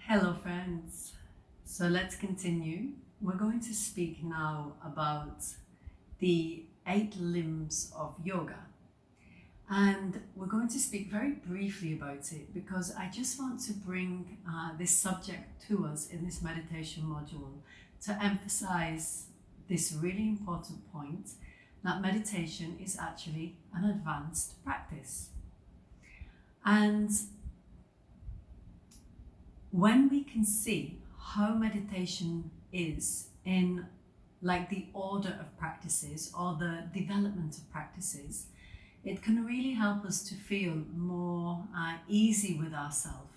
Hello friends, so let's continue. We're going to speak now about the 8 limbs of yoga, and we're going to speak very briefly about it because I just want to bring this subject to us in this meditation module to emphasize this really important point that meditation is actually an advanced practice. And when we can see how meditation is in like the order of practices or the development of practices, it can really help us to feel more easy with ourselves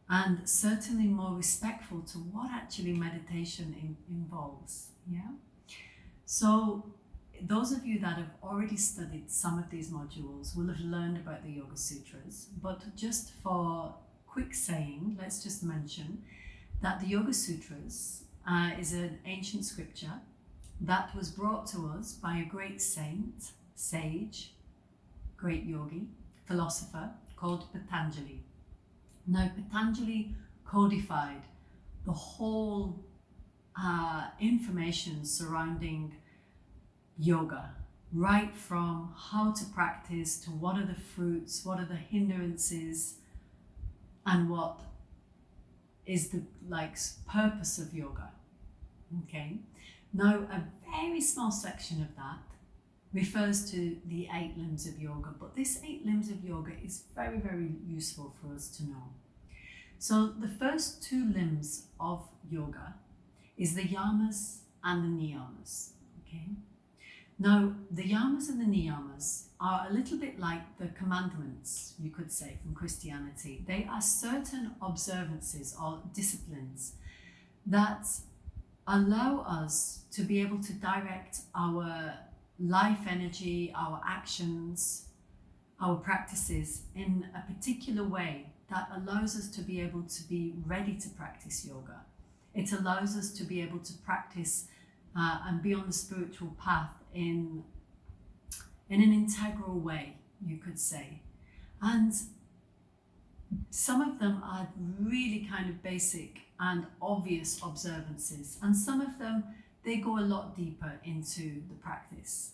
and certainly more respectful to what actually meditation involves. Yeah. So those of you that have already studied some of these modules will have learned about the Yoga Sutras, but just for quick saying, let's just mention that the Yoga Sutras is an ancient scripture that was brought to us by a great saint, sage, great yogi, philosopher called Patanjali. Now, Patanjali codified the whole information surrounding yoga, right from how to practice to what are the fruits, what are the hindrances, and what is the purpose of yoga. Okay, now a very small section of that refers to the 8 limbs of yoga, but this 8 limbs of yoga is very, very useful for us to know. So the first 2 limbs of yoga is the yamas and the niyamas. Okay, now the yamas and the niyamas are a little bit like the commandments, you could say, from Christianity. They are certain observances or disciplines that allow us to be able to direct our life energy, our actions, our practices in a particular way that allows us to be able to be ready to practice yoga. It allows us to be able to practice and be on the spiritual path in an integral way, you could say. And some of them are really kind of basic and obvious observances, and some of them, they go a lot deeper into the practice.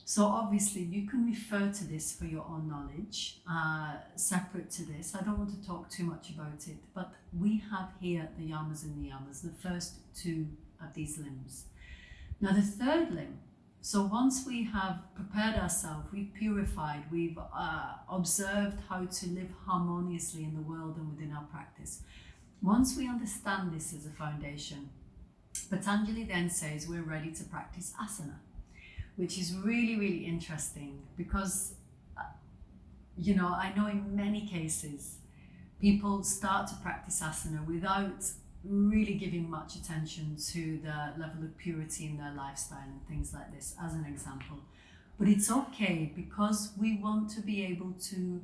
So obviously you can refer to this for your own knowledge, separate to this. I don't want to talk too much about it, but we have here the yamas and niyamas, the first 2 of these limbs. Now the third limb, so once we have prepared ourselves, we've purified, we've observed how to live harmoniously in the world and within our practice. Once we understand this as a foundation, Patanjali then says we're ready to practice asana, which is really, really interesting because, I know in many cases, people start to practice asana without really giving much attention to the level of purity in their lifestyle and things like this, as an example. But it's okay because we want to be able to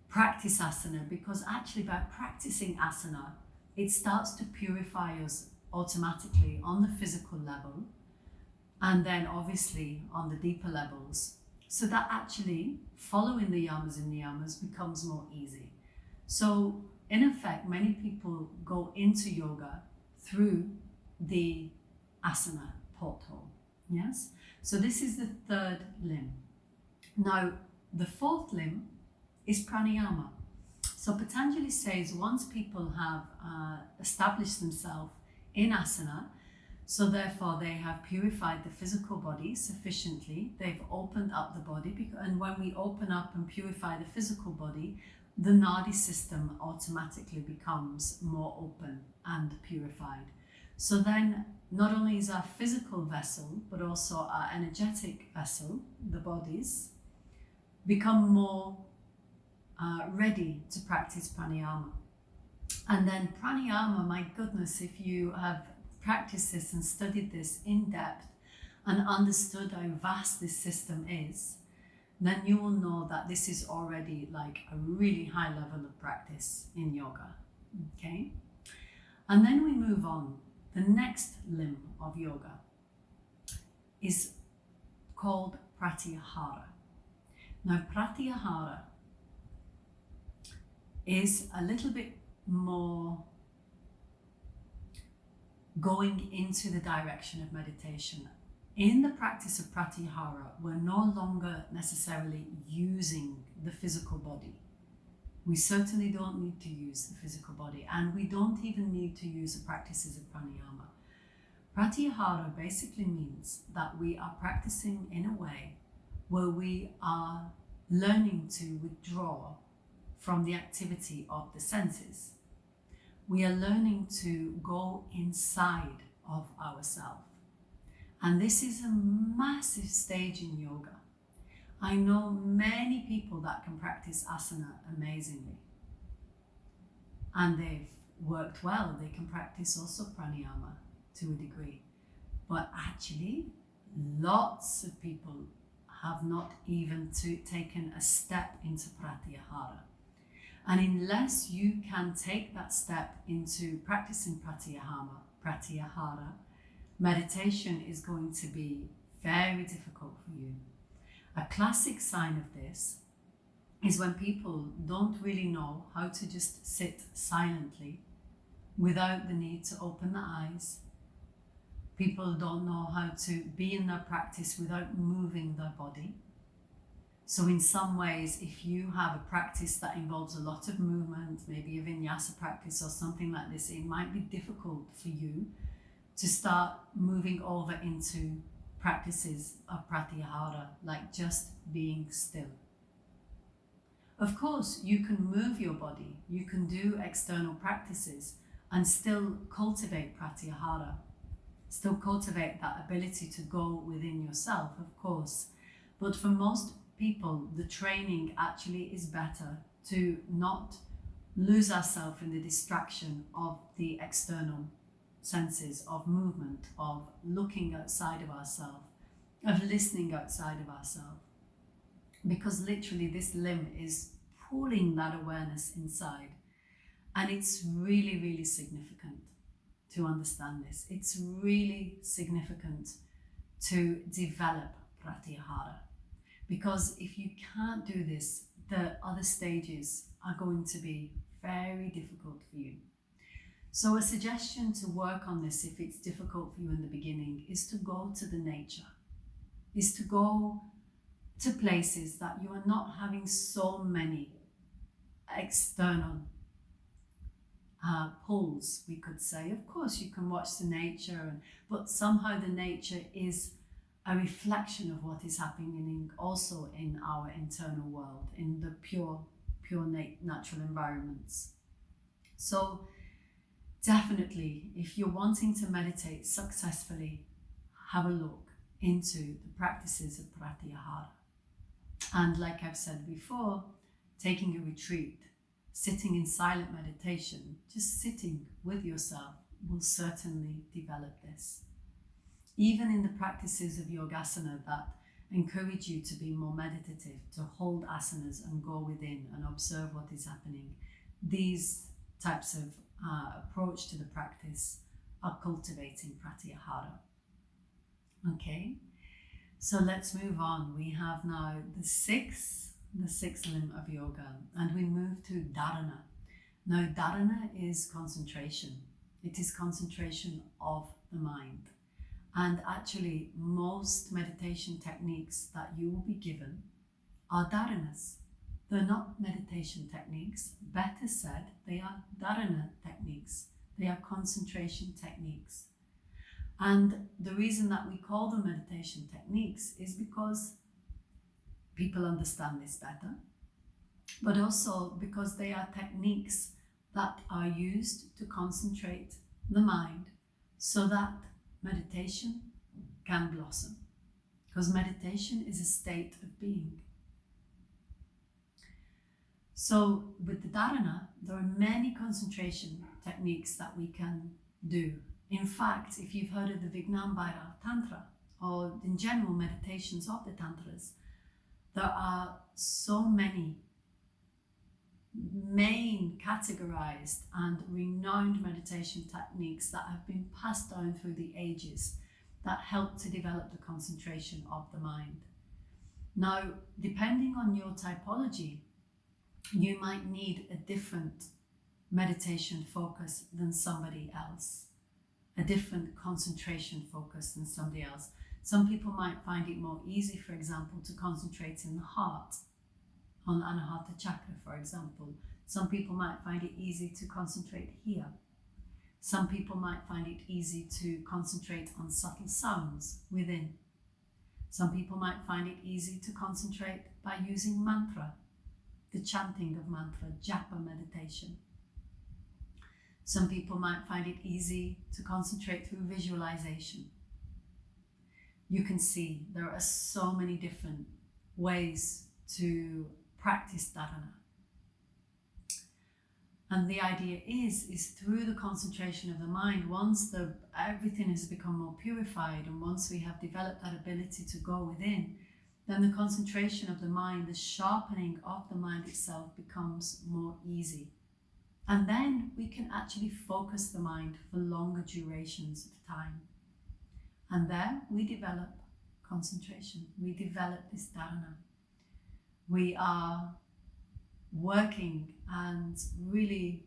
practice asana, because actually by practicing asana, it starts to purify us automatically on the physical level, and then obviously on the deeper levels, so that actually following the yamas and niyamas becomes more easy. So in effect, many people go into yoga through the asana porthole. Yes? So this is the 3rd limb. Now, the 4th limb is pranayama. So Patanjali says once people have established themselves in asana, so therefore they have purified the physical body sufficiently, they've opened up the body, and when we open up and purify the physical body, the nadi system automatically becomes more open and purified. So then not only is our physical vessel, but also our energetic vessel, the bodies, become more ready to practice pranayama. And then pranayama, my goodness, if you have practiced this and studied this in depth and understood how vast this system is, then you will know that this is already like a really high level of practice in yoga. Okay? And then we move on. The next limb of yoga is called pratyahara. Now, pratyahara is a little bit more going into the direction of meditation. In the practice of pratyahara, we're no longer necessarily using the physical body. We certainly don't need to use the physical body, and we don't even need to use the practices of pranayama. Pratyahara basically means that we are practicing in a way where we are learning to withdraw from the activity of the senses. We are learning to go inside of ourselves. And this is a massive stage in yoga. I know many people that can practice asana amazingly. And they've worked well. They can practice also pranayama to a degree. But actually, lots of people have not even taken a step into pratyahara. And unless you can take that step into practicing pratyahara, meditation is going to be very difficult for you. A classic sign of this is when people don't really know how to just sit silently without the need to open the eyes. People don't know how to be in their practice without moving their body. So in some ways, if you have a practice that involves a lot of movement, maybe a vinyasa practice or something like this, it might be difficult for you to start moving over into practices of pratyahara, like just being still. Of course, you can move your body, you can do external practices and still cultivate pratyahara, still cultivate that ability to go within yourself, of course. But for most people, the training actually is better to not lose ourselves in the distraction of the external senses, of movement, of looking outside of ourselves, of listening outside of ourselves. Because literally this limb is pulling that awareness inside. And it's really, really significant to understand this. It's really significant to develop pratyahara. Because if you can't do this, the other stages are going to be very difficult for you. So a suggestion to work on this, if it's difficult for you in the beginning, is to go to the nature, is to go to places that you are not having so many external pulls, we could say. Of course, you can watch the nature, but somehow the nature is a reflection of what is happening also in our internal world, in the pure natural environments. So definitely, if you're wanting to meditate successfully, have a look into the practices of pratyahara. And like I've said before, taking a retreat, sitting in silent meditation, just sitting with yourself will certainly develop this. Even in the practices of yogasana that encourage you to be more meditative, to hold asanas and go within and observe what is happening, these types of approach to the practice are cultivating pratyahara. Okay, so let's move on. We have now the sixth limb of yoga, and we move to dharana. Now, dharana is concentration. It is concentration of the mind. And actually, most meditation techniques that you will be given are dharanas. They're not meditation techniques. Better said, they are dharana techniques. They are concentration techniques. And the reason that we call them meditation techniques is because people understand this better, but also because they are techniques that are used to concentrate the mind so that meditation can blossom. Because meditation is a state of being. So with the dharana, there are many concentration techniques that we can do. In fact, if you've heard of the Vijnana Tantra, or in general meditations of the Tantras, there are so many main categorized and renowned meditation techniques that have been passed down through the ages that help to develop the concentration of the mind. Now, depending on your typology, you might need a different meditation focus than somebody else. a different concentration focus than somebody else. Some people might find it more easy, for example, to concentrate in the heart, on Anahata chakra, for example. Some people might find it easy to concentrate here. Some people might find it easy to concentrate on subtle sounds within. Some people might find it easy to concentrate by using mantra, the chanting of mantra, japa meditation. Some people might find it easy to concentrate through visualization. You can see there are so many different ways to practice dharana. And the idea is through the concentration of the mind, once everything has become more purified, and once we have developed that ability to go within, then the concentration of the mind, the sharpening of the mind itself becomes more easy. And then we can actually focus the mind for longer durations of time. And there we develop concentration. We develop this dharana. We are working and really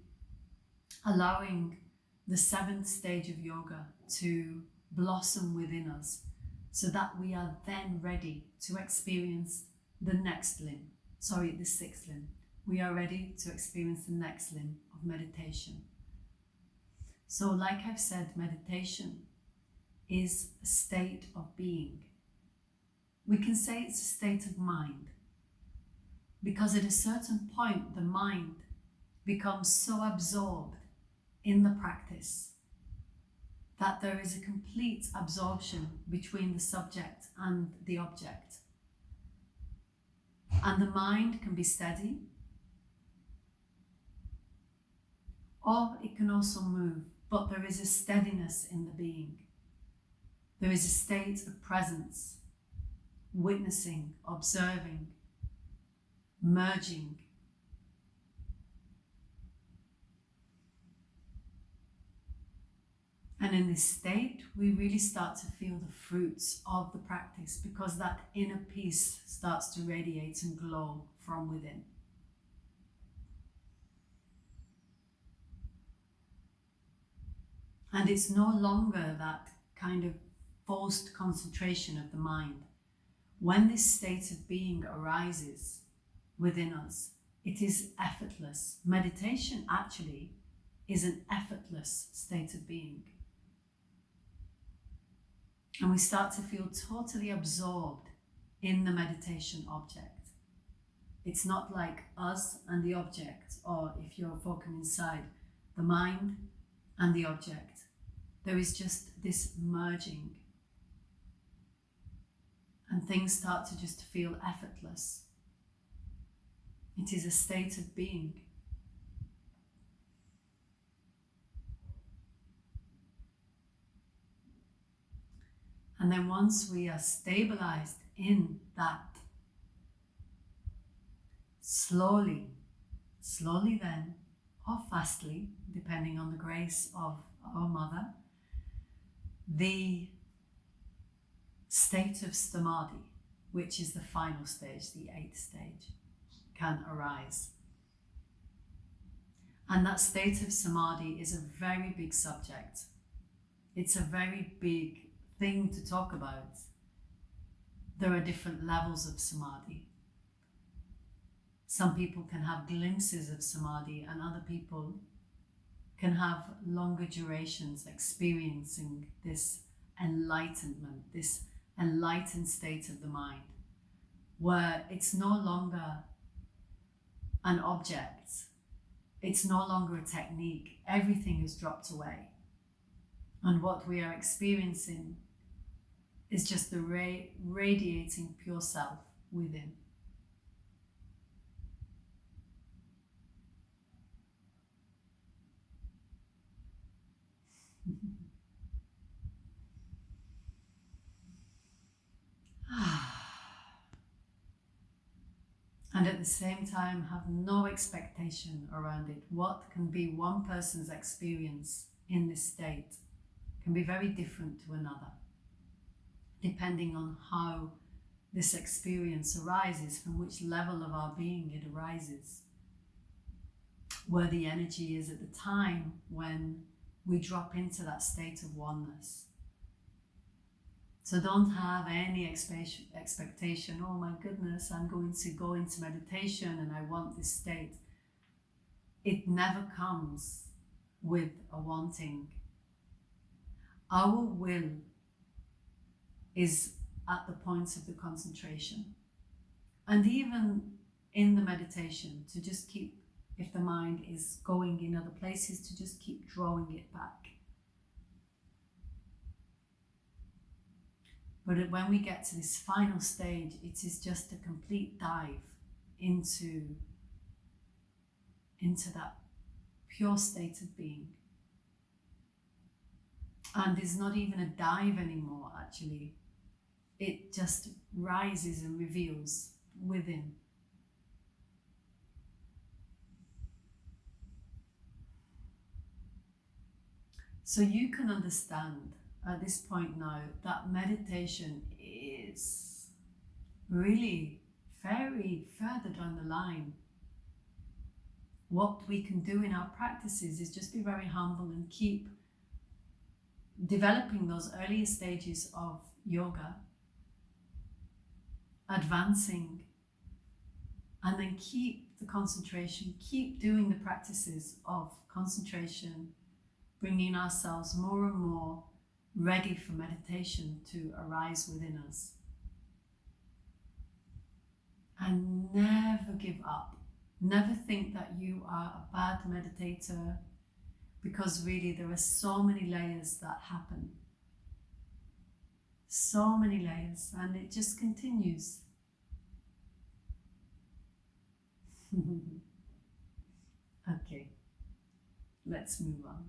allowing the 7th stage of yoga to blossom within us, so that we are then ready to experience the 6th limb. We are ready to experience the next limb of meditation. So like I've said, meditation is a state of being. We can say it's a state of mind, because at a certain point the mind becomes so absorbed in the practice that there is a complete absorption between the subject and the object. And the mind can be steady, or it can also move, but there is a steadiness in the being. There is a state of presence, witnessing, observing, merging. And in this state, we really start to feel the fruits of the practice, because that inner peace starts to radiate and glow from within. And it's no longer that kind of forced concentration of the mind. When this state of being arises within us, it is effortless. Meditation actually is an effortless state of being. And we start to feel totally absorbed in the meditation object. It's not like us and the object, or if you're focusing inside, the mind and the object. There is just this merging, and things start to just feel effortless. It is a state of being. And then once we are stabilized in that, slowly then, or fastly, depending on the grace of our mother, the state of samadhi, which is the final stage, the 8th stage, can arise. And that state of samadhi is a very big subject. It's a very big thing to talk about. There are different levels of samadhi. Some people can have glimpses of samadhi, and other people can have longer durations experiencing this enlightenment, this enlightened state of the mind, where it's no longer an object, it's no longer a technique, everything is dropped away. And what we are experiencing is just the radiating pure self within. And at the same time, have no expectation around it. What can be one person's experience in this state can be very different to another, depending on how this experience arises, from which level of our being it arises, where the energy is at the time when we drop into that state of oneness. So don't have any expectation, oh my goodness, I'm going to go into meditation and I want this state. It never comes with a wanting. Our will is at the point of the concentration. And even in the meditation, to just keep, if the mind is going in other places, to just keep drawing it back. But when we get to this final stage, it is just a complete dive into that pure state of being. And it's not even a dive anymore, actually. It just rises and reveals within. So you can understand at this point now that meditation is really very further down the line. What we can do in our practices is just be very humble and keep developing those earlier stages of yoga, advancing, and then keep the concentration, keep doing the practices of concentration, bringing ourselves more and more ready for meditation to arise within us. And never give up. Never think that you are a bad meditator, because really there are so many layers that happen. So many layers, and it just continues. Okay, let's move on.